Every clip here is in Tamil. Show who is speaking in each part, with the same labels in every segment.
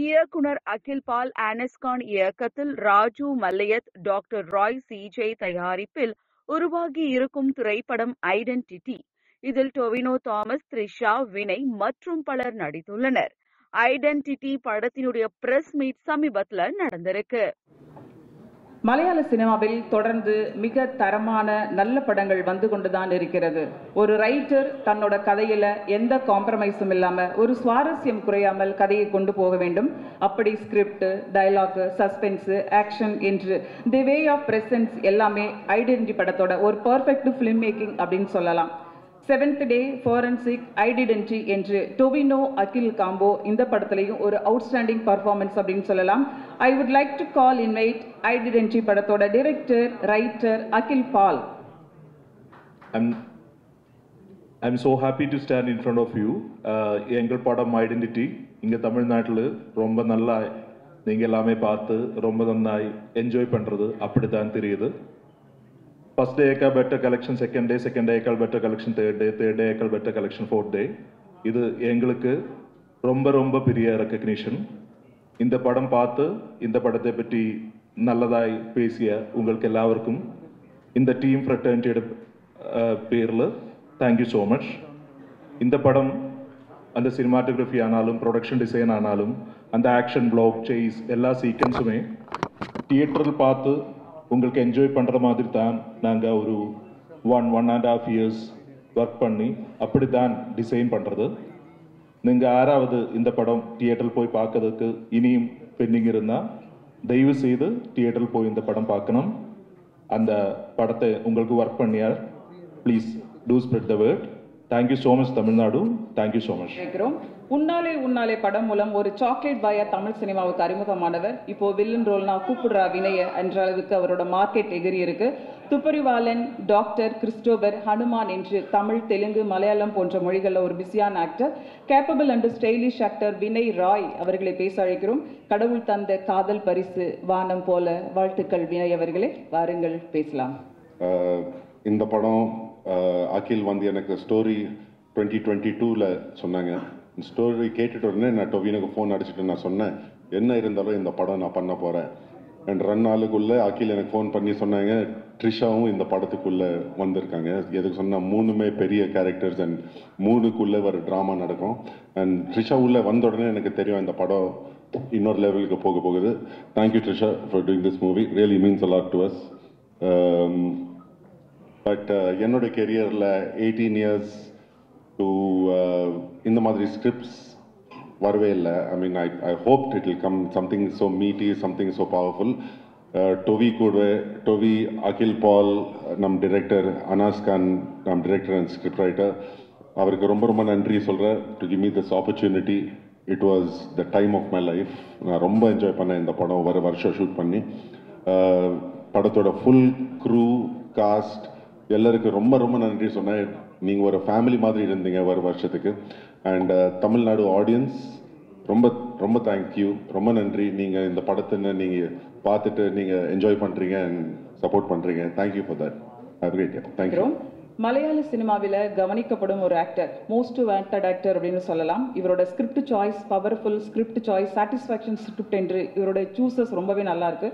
Speaker 1: இயக்குனர் அகில் பால் ஆனஸ்கான் இயக்கத்தில் ராஜு மல்லையத், டாக்டர் ராய் சிஜே தயாரிப்பில் உருவாகி இருக்கும் திரைப்படம் ஐடென்டிட்டி. இதில் டொவினோ தாமஸ், த்ரிஷா, வினய் மற்றும் பலர் நடித்துள்ளனர். ஐடென்டிட்டி படத்தினுடைய பிரஸ் மீட் சமீபத்துல நடந்திருக்கு.
Speaker 2: மலையாள சினிமாவில் தொடர்ந்து மிக தரமான நல்ல படங்கள் வந்து கொண்டுதான் இருக்கிறது. ஒரு ரைட்டர் தன்னோட கதையில எந்த காம்ப்ரமைஸும் இல்லாம ஒரு சுவாரஸ்யம் குறையாமல் கதையை கொண்டு போக வேண்டும். அப்படி ஸ்கிரிப்ட், டயலாக், சஸ்பென்ஸ், ஆக்ஷன் என்று தி வே ஆஃப் பிரசன்ஸ் எல்லாமே ஐடென்டிட்டி படத்தோட ஒரு பெர்ஃபெக்ட் ஃபிலிம் மேக்கிங் அப்படின்னு சொல்லலாம். செவன்த் டே, ஃபோரன்சிக், ஐடென்டிட்டி என்று டொவினோ அகில் காம்போ இந்த படத்துலையும் ஒரு அவுட்ஸ்டாண்டிங் பர்ஃபார்மன்ஸ் அப்படின்னு சொல்லலாம். I would like to call invite identity படத்தோட director, writer Akhil Paul.
Speaker 3: I'm so happy to stand in front of you. எங்கள் படம் ஐடென்டிட்டி இங்கே தமிழ்நாட்டில் ரொம்ப நல்லா நீங்கள் எல்லாமே பார்த்து ரொம்ப நன்னாய் என்ஜாய் பண்ணுறது அப்படி தான் தெரியுது. First day ekal better collection, second day ekal better collection, third day ekal better collection, fourth day. இது எங்களுக்கு ரொம்ப பெரிய ரெக்கக்னிஷன். இந்த படம் பார்த்து இந்த படத்தை பற்றி நல்லதாய் பேசிய உங்களுக்கு எல்லாருக்கும் இந்த டீம் ஃப்ரெட்டர்னிட்டியோட பேரில் தேங்க்யூ ஸோ மச். இந்த படம் அந்த சினிமாட்டோகிராஃபி ஆனாலும், ப்ரொடக்ஷன் டிசைன் ஆனாலும், அந்த ஆக்ஷன் பிளாக், சேஸ் எல்லா சீக்வன்ஸுமே தியேட்டரில் பார்த்து உங்களுக்கு என்ஜாய் பண்ணுற மாதிரி தான் நாங்கள் ஒரு 1.5 இயர்ஸ் ஒர்க் பண்ணி அப்படி தான் டிசைன் பண்ணுறது. நீங்கள் யாராவது இந்த படம் தியேட்டரில் போய் பார்க்கறதுக்கு இனியும் பெண்டிங் இருந்தால் தயவு செய்து தியேட்டரில் போய் இந்த படம் பார்க்கணும். அந்த படத்தை உங்களுக்கு ஒர்க் பண்ணியார். Please to spread the word. Thank you so much Tamil Nadu. Thank you so much.
Speaker 2: Unnale படம் மூலம் ஒரு சாக்லேட் பாயா தமிழ் சினிமாவுக்கு அறிமுகமானவர். இப்போ வில்லன் ரோல்னா கூப்பிடுறா வினய என்ற அளவுக்கு அவரோட மார்க்கெட் எகிரி இருக்கு. துப்பறிவாளன், டாக்டர், கிறிஸ்டோபர், ஹனுமான் என்று தமிழ், தெலுங்கு, மலையாளம் போன்ற மொழிகளில் ஒரு பிஸியான actor, capable and stylish actor Vinay Rai அவர்களை பேச அழைக்கிறோம். கடவுள் தந்த காதல் பரிசு வானம் போல. வாழ்த்துக்கள் வினய் அவர்களே, வாருங்கள் பேசலாம்.
Speaker 4: இந்த படம் அகில் வந்து எனக்கு ஸ்டோரி 2022 சொன்னாங்க. ஸ்டோரி கேட்டுட்டு உடனே நான் டொவினுக்கு ஃபோன் அடிச்சுட்டு நான் சொன்னேன், என்ன இருந்தாலும் இந்த படம் நான் பண்ண போகிறேன். அண்ட் 2 நாளுக்குள்ளே அகில் எனக்கு ஃபோன் பண்ணி சொன்னாங்க, ட்ரிஷாவும் இந்த படத்துக்குள்ளே வந்திருக்காங்க. எதுக்கு சொன்னால் 3மே பெரிய கேரக்டர்ஸ் அண்ட் 3க்குள்ளே ஒரு ட்ராமா நடக்கும். அண்ட் ட்ரிஷா உள்ளே வந்த உடனே எனக்கு தெரியும் இந்த படம் இன்னொரு லெவலுக்கு போகுது. Thank you Trisha for doing this movie, really means a lot to us. But என்னோட கெரியரில் 18 இயர்ஸ் டு இந்த மாதிரி ஸ்கிரிப்ட்ஸ் வரவே இல்லை. I mean I hoped it will come something so meaty, something so powerful. Tovi, Akhil Paul நம் டிரெக்டர், அனாஸ்கான் நம் டிரெக்டர் அண்ட் ஸ்கிரிப்ட் ரைட்டர், அவருக்கு ரொம்ப நன்றி சொல்கிறேன் to give me this opportunity. It was the time of my life. நான் ரொம்ப என்ஜாய் பண்ணேன் இந்த படம் வருஷம் ஷூட் பண்ணி. படத்தோட ஃபுல் க்ரூ, காஸ்ட் எல்லாருக்கும் ரொம்ப நன்றி சொன்னேன். நீங்கள் ஒரு ஃபேமிலி மாதிரி இருந்தீங்க வருஷத்துக்கு. அண்ட் தமிழ்நாடு ஆடியன்ஸ் ரொம்ப தேங்க்யூ, ரொம்ப நன்றி. நீங்கள் இந்த படத்தை நீங்கள் பார்த்துட்டு நீங்கள் என்ஜாய் பண்ணுறீங்க அண்ட் சப்போர்ட் பண்ணுறீங்க. Thank you for that. Have a great day. Thank you.
Speaker 2: மலையாள சினிமாவில் கவனிக்கப்படும் ஒரு ஆக்டர், மோஸ்ட் வாண்டட் ஆக்டர் அப்படின்னு சொல்லலாம். இவரோட script choice powerful, script choice satisfaction script என்று இவரோட சூசஸ் ரொம்பவே நல்லா இருக்கு.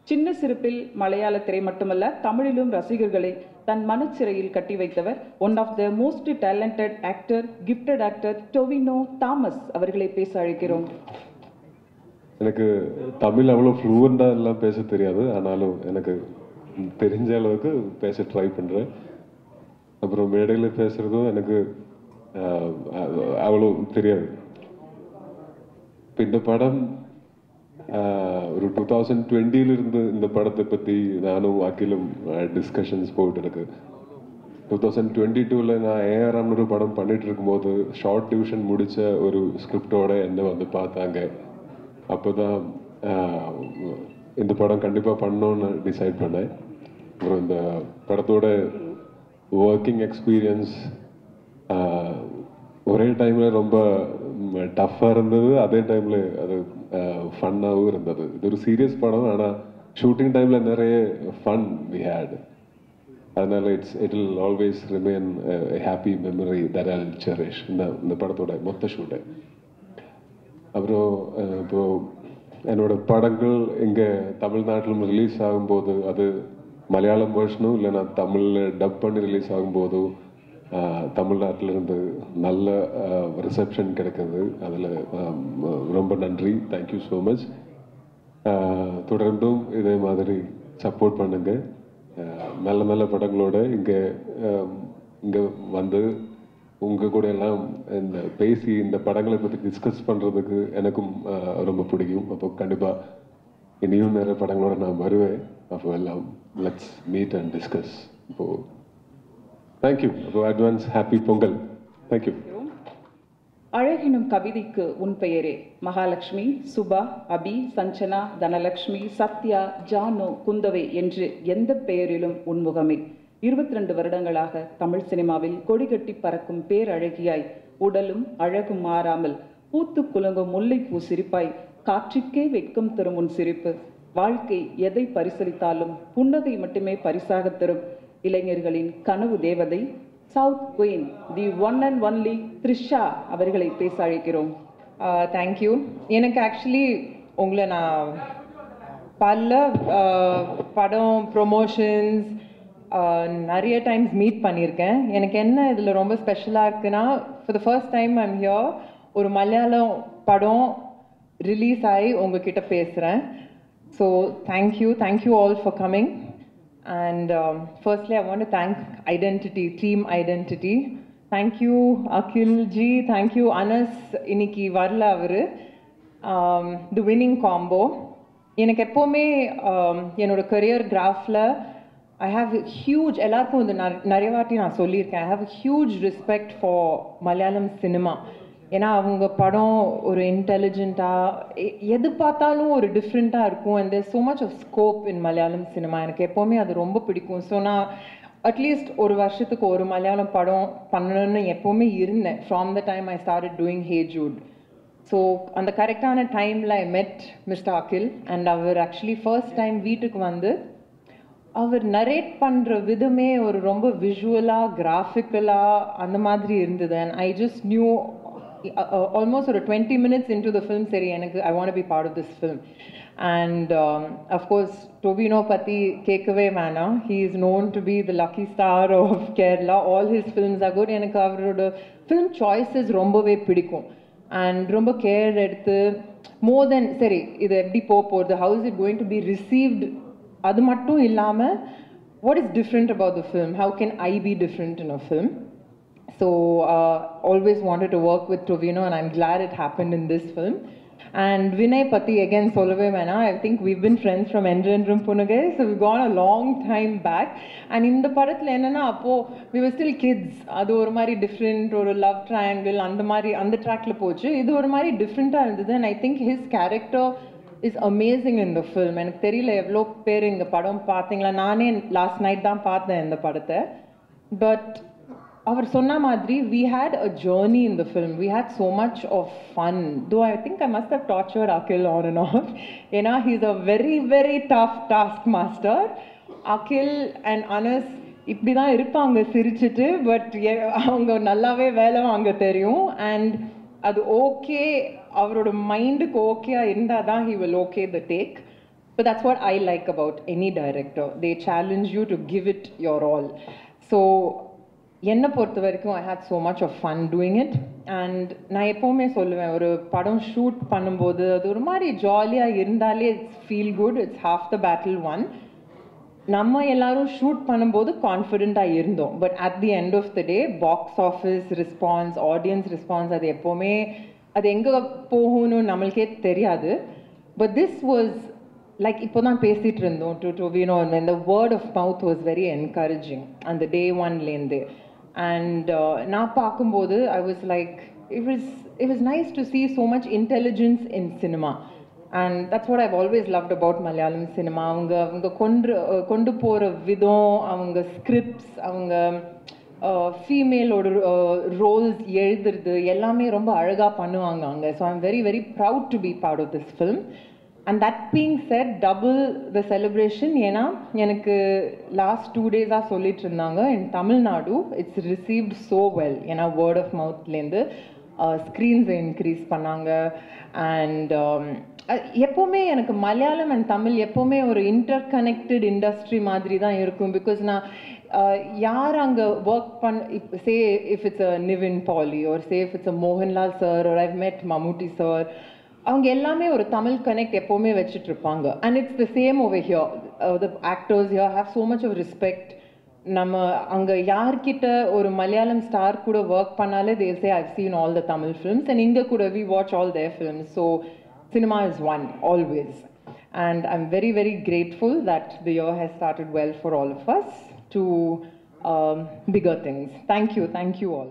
Speaker 2: சின்ன சிரிப்பில் மலையாள திரை மட்டுமல்ல தமிழிலும் ரசிகர்களை தன் மனச்சிறையில் கட்டி வைத்தவர் one of the most talented actor, gifted actor Tovino Thomas அவர்களை பேச அழைக்கிறோம்.
Speaker 5: எனக்கு தமிழ் அவ்வளோ ஃப்ளூவெண்டாக எல்லாம் பேச தெரியாது, ஆனாலும் எனக்கு தெரிஞ்ச அளவுக்கு பேச ட்ரை பண்ணுறேன். அப்புறம் மேடையில் பேசுகிறதும் எனக்கு அவ்வளோ தெரியாது. இப்போ இந்த படம் ஒரு 2020 இந்த படத்தை பற்றி நானும் அகிலும் டிஸ்கஷன்ஸ் போயிட்டு இருக்கு. 2022 நான் ஏஆர்எம்னு ஒரு படம் பண்ணிட்டு இருக்கும்போது ஷார்ட் டிவிஷன் முடித்த ஒரு ஸ்கிரிப்டோட என்ன வந்து பார்த்தாங்க. அப்போ தான் இந்த படம் கண்டிப்பாக பண்ணணும்னு டிசைட் பண்ணேன். அப்புறம் இந்த படத்தோட ஒர்க்கிங் எக்ஸ்பீரியன்ஸ் ஒரே டைமில் ரொம்ப டஃப்பாக இருந்தது, அதே டைமில் அது ஃபன்னாகவும் இருந்தது. இது ஒரு சீரியஸ் படம், ஆனால் ஷூட்டிங் டைமில் நிறைய ஃபன் வி ஹேட். அதனால it will always remain happy memory that I will cherish இந்த படத்தோட மொத்த ஷூட்டை. அப்புறம் இப்போ என்னோட படங்கள் இங்கே தமிழ்நாட்டிலும் ரிலீஸ் ஆகும்போது அது மலையாளம் வேர்ஷனும் இல்லை நான் தமிழில் டப் பண்ணி ரிலீஸ் ஆகும்போதோ தமிழ்நாட்டில் இருந்து நல்ல ரிசப்ஷன் கிடைக்குது. அதில் ரொம்ப நன்றி, தேங்க்யூ ஸோ மச். தொடர்ந்தும் இதே மாதிரி சப்போர்ட் பண்ணுங்க. நல்ல நல்ல படங்களோட இங்கே வந்து உங்கள் கூட எல்லாம் இந்த பேசி இந்த படங்களை பற்றி டிஸ்கஸ் பண்ணுறதுக்கு எனக்கும் ரொம்ப பிடிக்கும். அப்போ கண்டிப்பாக இனியும் நிறைய படங்களோட நான் வருவேன். அப்போ எல்லாம் லெட்ஸ் மீட் அண்ட் டிஸ்கஸ். இப்போது தேங்க்யூ. அப்போ அட்வான்ஸ் ஹாப்பி பொங்கல். தேங்க்யூ.
Speaker 2: அழகினும் கவிதைக்கு உன் பெயரே. மகாலட்சுமி, சுபா, அபி, சஞ்சனா, தனலட்சுமி, சத்யா, ஜானு, குந்தவை என்று எந்த பெயரிலும் உன்முகமே. 22 வருடங்களாக தமிழ் சினிமாவில் கொடிகட்டி பறக்கும் பேரழகியாய், உடலும் அழகும் மாறாமல் பூத்து குலுங்கும் முல்லைப்பூ சிரிப்பாய், காற்றுக்கே வெட்கம் தரும் உன் சிரிப்பு. வாழ்க்கை எதை பரிசளித்தாலும் புன்னகை மட்டுமே பரிசாக தரும் இளைஞர்களின் கனவு தேவதை, south queen, the one and only Trisha அவர்களை பேச அழைக்கிறோம்.
Speaker 6: தேங்க்யூ. எனக்கு ஆக்சுவலி உங்களை நான் பல படம் ப்ரொமோஷன்ஸ் நிறைய டைம்ஸ் மீட் பண்ணியிருக்கேன். எனக்கு என்ன இதில் ரொம்ப ஸ்பெஷலாக இருக்குன்னா, for the first time I'm here, ஒரு மலையாளம் படம் ரிலீஸ் ஆகி உங்ககிட்ட பேசுகிறேன். So thank you all for coming. And firstly, I want to thank Identity, Team Identity. Thank you, Akhil ji. Thank you, Anas. Iniki varla avaru. The winning combo. எனக்கு எப்போவுமே என்னோட career கிராஃபில் I have a huge, எல்லாருக்கும் வந்து நிறைய வாட்டி நான் சொல்லியிருக்கேன், I have a huge respect for Malayalam cinema. ஏன்னா அவங்க படம் ஒரு இன்டெலிஜென்ட்டாக எது பார்த்தாலும் ஒரு டிஃப்ரெண்ட்டாக இருக்கும். And there so much of scope in Malayalam cinema. எனக்கு எப்போவுமே அது ரொம்ப பிடிக்கும். ஸோ நான் அட்லீஸ்ட் ஒரு வருஷத்துக்கு ஒரு மலையாளம் படம் பண்ணணும்னு எப்போவுமே இருந்தேன். From the time I started doing hey Jude. So அந்த கரெக்டான டைமில் I met mister Akhil. And அவர் ஆக்சுவலி ஃபர்ஸ்ட் டைம் வீட்டுக்கு வந்து அவர் நரேட் பண்ணுற விதமே ஒரு ரொம்ப விஷுவலாக கிராஃபிக்கலாக அந்த மாதிரி இருந்தது. And I just new almost or 20 minutes into the film seri enak I want to be part of this film. And of course Tobino patti kekave mana, he is known to be the lucky star of Kerala. All his films are good. enak avaroda film choices rombave pidikum and romba care eduthu more than seri idu eppadi the how is it going to be received adu mattum illama what is different about the film, how can I be different in a film. So always wanted to work with Tovino and I'm glad it happened in this film. And Vinay Patti again solave mena, I think we've been friends from Endrendrum Punagai, so we've gone a long time back. And in the padathla enna appo we were still kids, adu or mari different or a love triangle and the track la pochu idu or mari different ah irundhu. And I think his character is amazing in the film. எனக்கு தெரியல எவ்வளோ பேர் இந்த படம் பார்த்தீங்களா. நானே லாஸ்ட் நைட் தான் பார்த்தேன் இந்த படத்தை. பட் அவர் சொன்ன மாதிரி we had a journey in the film. We had so much of fun. Though I think I must have tortured Akhil on and off. ஏன்னா he's a very very tough taskmaster. Akhil and Anas இப்படி தான் இருப்பாங்க சிரிச்சிட்டு, பட் அவங்க நல்லாவே வேலை வாங்க தெரியும். அண்ட் அது ஓகே, அவரோட மைண்டுக்கு ஓகேயா இருந்தால் தான் he will okay the take. But that's what I like about any director. They challenge you to give it your all. So என்னை பொறுத்த வரைக்கும் I had so much of fun doing it. And நான் எப்போவுமே சொல்லுவேன், ஒரு படம் ஷூட் பண்ணும்போது அது ஒரு மாதிரி ஜாலியாக இருந்தாலே it's feel good, it's half the battle won. நம்ம எல்லாரும் ஷூட் பண்ணும்போது கான்ஃபிடென்ட்டாக இருந்தோம், but at the end of the day box office response, audience response, அது எப்போவுமே அது எங்கே போகணும்னு நம்மளுக்கே தெரியாது. பட் திஸ் வாஸ் லைக் இப்போ தான் பேசிகிட்டு இருந்தோம் to Tovino, and the word of mouth was very encouraging அந்த day ஒன்லேருந்து. And நான் பார்க்கும்போது I was like, it was nice to see so much intelligence in cinema. And that's what I've always loved about Malayalam cinema. அவங்க கொண்டு போகிற விதம், அவங்க ஸ்கிரிப்ட்ஸ், அவங்க ஃபீமேலோட ரோல்ஸ் எழுதுறது எல்லாமே ரொம்ப அழகாக பண்ணுவாங்க அங்கே. So I'm very very proud to be part of this film. And that being said, double the celebration. ஏன்னா எனக்கு லாஸ்ட் 2 days சொல்லிட்டு இருந்தாங்க, in Tamil Nadu it's received so well. ஏன்னா வேர்ட் ஆஃப் மவுத்லேருந்து ஸ்க்ரீன்ஸை இன்க்ரீஸ் பண்ணாங்க. அண்ட் எப்போவுமே எனக்கு மலையாளம் அண்ட் தமிழ் எப்போவுமே ஒரு இன்டர் கனெக்டட் இண்டஸ்ட்ரி மாதிரி தான் இருக்கும். பிகாஸ் நான் யார் அங்கே work say if it's a Nivin Pauly or say if it's a Mohanlal sir or I've met Mammootty sir, அவங்க எல்லாமே ஒரு தமிழ் கனெக்ட் எப்போவுமே வச்சுட்டு இருப்பாங்க. And it's the same over here. The actors here have so much of respect. நம்ம அங்கே யார்கிட்ட ஒரு மலையாளம் ஸ்டார் கூட ஒர்க் பண்ணாலே they'll say I've seen all the Tamil films, and இங்கே கூட we watch all their films. So cinema is one always, and I'm very, very grateful that the year has started well for all of us to bigger things. Thank you all.